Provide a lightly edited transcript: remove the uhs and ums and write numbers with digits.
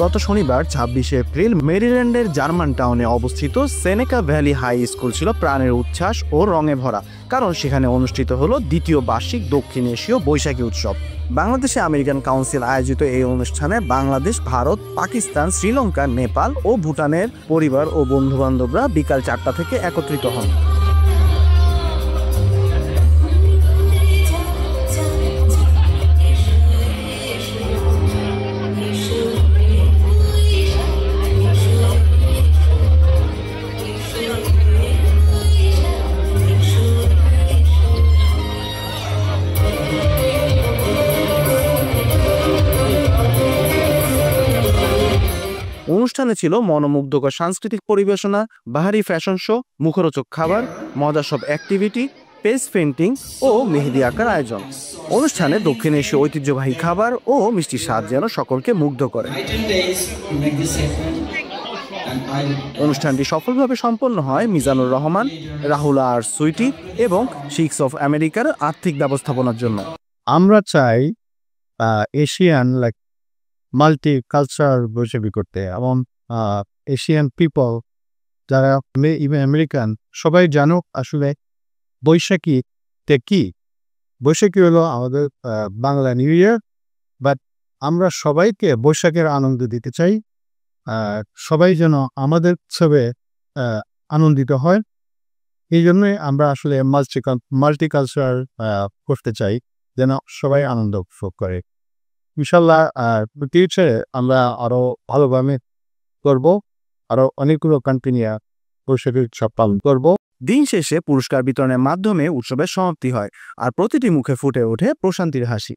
গত শনিবার ২৬শে এপ্রিল মেরিল্যান্ডের জার্মান টাউনে অবস্থিত সেনেকা ভ্যালি হাই স্কুল ছিল প্রাণের উচ্ছ্বাস ও রঙে ভরা, কারণ সেখানে অনুষ্ঠিত হলো দ্বিতীয় বার্ষিক দক্ষিণ এশীয় বৈশাখী উৎসব। বাংলাদেশে আমেরিকান কাউন্সিল আয়োজিত এই অনুষ্ঠানে বাংলাদেশ, ভারত, পাকিস্তান, শ্রীলঙ্কা, নেপাল ও ভুটানের পরিবার ও বন্ধুবান্ধবরা বিকাল ৪টা থেকে একত্রিত হন। অনুষ্ঠানে ছিল মনোমুগ্ধকর সাংস্কৃতিক পরিবেশনা, বাহারি ফ্যাশন শো, মুখরোচক খাবার, মজার সব অ্যাক্টিভিটি, পেজ পেইন্টিং ও মেহেদি আঁকার আয়োজন। অনুষ্ঠানে দক্ষিণ এশীয় ঐতিহ্যবাহী খাবার ও মিষ্টি স্বাদ যেন সকলকে মুগ্ধ করে। অনুষ্ঠানটি সফলভাবে সম্পন্ন হয় মিজানুর রহমান, রাহুল আর সুইটি এবং শিক্স অফ আমেরিকার আর্থিক ব্যবস্থাপনার জন্য। আমরা চাই এশিয়ান মাল্টি কালচার বৈশাখী করতে, এবং এশিয়ান পিপল যারা ইভেন আমেরিকান সবাই জানুক আসলে বৈশাখীতে কি। বৈশাখী হলো আমাদের বাংলা নিউ ইয়ার, বাট আমরা সবাইকে বৈশাখের আনন্দ দিতে চাই। সবাই যেন আমাদের উৎসবে আনন্দিত হয়, এই জন্যই আমরা আসলে মাল্টি কালচার করতে চাই, যেন সবাই আনন্দ উপভোগ করে। ইনশাল্লাহ ফিউচারে আমরা আরো ভালোভাবে করব, আরো অনেকগুলো কান্ট্রি নিয়ে বৈশাখী উৎসব পালন করব। দিন শেষে পুরস্কার বিতরণের মাধ্যমে উৎসবের সমাপ্তি হয়, আর প্রতিটি মুখে ফুটে ওঠে প্রশান্তির হাসি।